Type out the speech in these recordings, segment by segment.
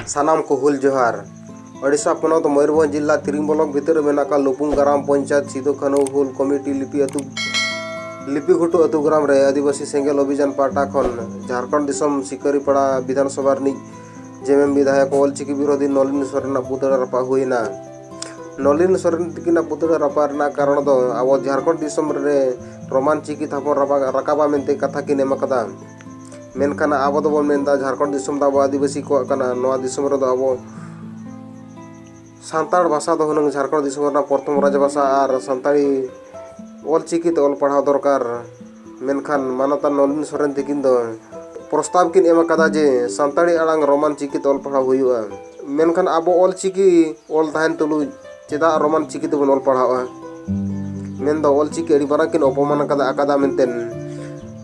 सानाम को हुल जोहार। ओडिशा पनत मयूरभंज जिला तिरिंग ब्लॉक भितर मेनाका लुपुंग ग्राम पंचायत सिदो कान्हू हुल कमिटी लिपिघुटू अतु ग्राम रे आदिवासी सेंगेल अभियान पाटा खन झारखंड दिसम सिकरीपाड़ा विधानसभा जेएमएम विधायक ऑलचिकी विरोधी नलिन सोरेन पुतड़ा रपा हुईना। नलिन सोरेन तिकिना पुतड़ा रपा कारण दो अब झारखंड दिसम रे रोमान चिकी थापर रकाबा मेनते कथा किन एमकदा। मेनखान अब दो मेनदा झारखंड दिसम दा आदिवासी को कना नोआ दिसम रे दो अब सानताड़ भाषा दो हुनंग झारखंड दिसम रे प्रथम राजभाषा और सानताड़ी ऑलचिकी ते ऑल पढ़ाव दरकार। मेनखान मानता नलिन सोरेन तिकिन दो प्रस्ताव किन एमकदा जे सानताड़ी आड़ांग रोमान चिकी ते ऑल पढ़ाव हुयुआ। मेनखान अब ऑलचिकी ऑल ताहन तुलु चेदा रोमान चिकी ते बन ऑल पढ़ावा। मेन दो ऑलचिकी अड़ी मारां किन अपमान अकादा मेनतेन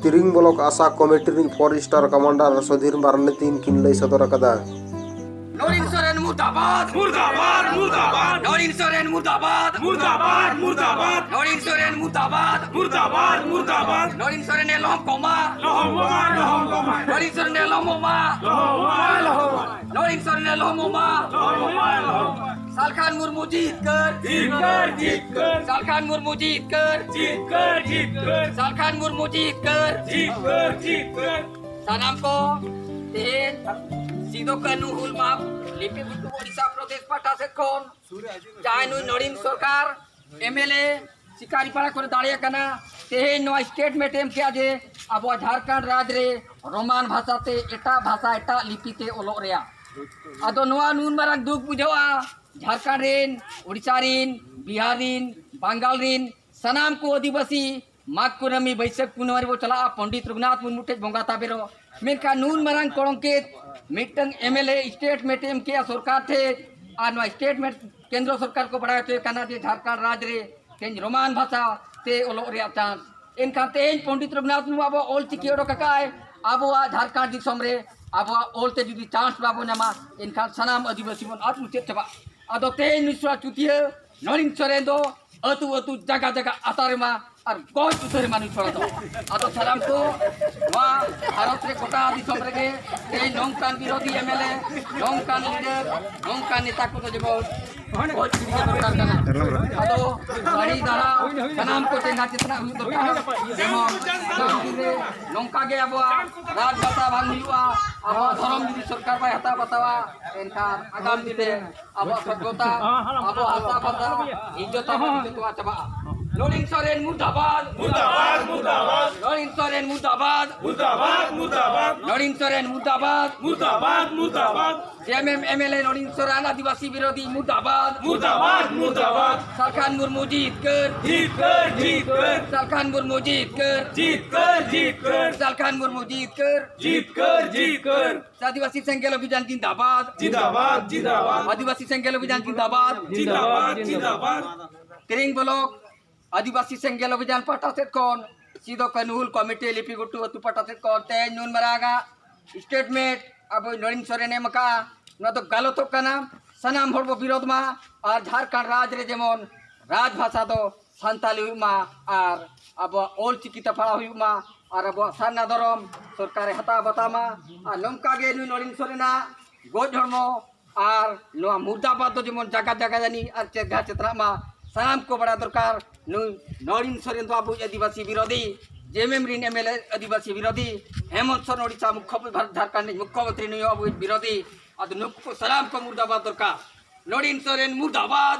तिरिंग ब्लॉक आशा कमिटी 4 स्टार कमांडर सुधीर मारने तीन किन लई सदर अकादा। नलिन सोरेन मुर्दाबाद मुर्दाबाद मुर्दाबाद नलिन सोरेन मुर्दाबाद मुर्दाबाद मुर्दाबाद नलिन सोरेन मुर्दाबाद मुर्दाबाद मुर्दाबाद नलिन सोरेन एलहम कोमा नलिन सोरेन एलहम ओमा नलिन सोरेन एलहम ओमा सालखान मुर्मू जीत कर सालखान मुर्मू जीत कर सालखान मुर्मू जीत कर सानाम को तेन सिदो कान्हू हुल माप लिपिघुटू ओडिशा प्रदेश पाटा से कोन चाहे नुई नलिन सरकार एमएलए शिकारीपाड़ा करे दाड़िया कना तेहे नो स्टेटमेंट एम किया जे अब झारखंड राज्य रे रोमान भाषा ते एटा भाषा एटा लिपि ते ओलो रेया आदो नोआ नून मारक दुख बुझावा झारखंड रेन ओडिशा रेन बिहार रेन बंगाल रेन सनाम को आदिवासी माघ कुनामी बैसाख कुनामी वो चला पंडित रघुनाथ मुर्मू टे बोंगा ताबेरो मेनका नून मारंग कोड़ंकेत मिटंग एमएलए स्टेटमेंट एम किया सरकार थे और नोआ स्टेटमेंट केंद्र सरकार को बढ़ाया थे कना जे झारखंड राज्य रे तेज रोमान भाषा ते ओलो रे चांस इनका तेज पंडित रघुनाथ मुर्मू अब ऑलचिकी ओडो ककाय अब झारखंड दिसम रे अब ओलते जुदी चांस बाबो नामा इनका सनाम आदिवासी मन आत्मचेत चबा अदो तेज मिश्रा चुतिया नलिन सोरेन दो अतु अतु जगह जगह आतारेमा और गज उतरे मानु छोड़ा दो अदो सलाम को वा भारत रे गोटा दिसम रे तेज नौकान विरोधी एमएलए नौकान लीडर नौकान नेता को जेबो बहुत चिड़िया दरकार कना अदो गाड़ी दारा सनाम को तेना चितना हुई दरकार जेमो नौका गे अब राज भाषा भाग हुआ अब धर्म जुदी सरकार बाय हता बतावा एनका आगाम दिते अब सभ्यता अब आशा भाषा इज्जत तो चबा नलिन सोरेन मुर्दाबाद मुर्दाबाद मुर्दाबाद नलिन सोरेन मुर्दाबाद मुर्दाबाद मुर्दाबाद नलिन सोरेन मुर्दाबाद मुर्दाबाद मुर्दाबाद जेएमएम एमएलए नलिन सोरेन आदिवासी विरोधी मुर्दाबाद मुर्दाबाद मुर्दाबाद सालखान मुर्मू जीत कर सालखान मुर्मू जीत कर सालखान मुर्मू जीत कर आदिवासी संघेल अभियान जिंदाबाद जिंदाबाद जिंदाबाद आदिवासी संघेल अभियान जिंदाबाद जिंदाबाद जिंदाबाद तिरिंग ब्लॉक आदिवासी संघेल अभियान पाटा से कौन सिदो कान्हू हुल कमिटी लिपिघुटू अतु पाटा से कौन तेज नून मरागा स्टेटमेंट अब नलिन सोरेन एमका न तो गलत कना सनाम हड़ विरोध मा और झारखंड राज्य रे जेमन राजभाषा दो सानताली मा और अब ऑलचिकी तफा हुमा और अब साना धरम सरकार हता बतामा और नमका गे नुई नलिन सोरेना गोज हड़मो और नो मुर्दाबाद दो जेमन जगह जगह जानी और जगह चेतना मा सनाम को बड़ा दरकार नलिन सोरेन बाबू आदिवासी विरोधी जेएमएम रिन एमएलए आदिवासी विरोधी हेमंत सोरेन ओडिशा मुख्यमंत्री झारखंड मुख्यमंत्री नुई बाबू विरोधी अब नुक सलाम को मुर्दाबाद दरकार नलिन सोरेन मुर्दाबाद।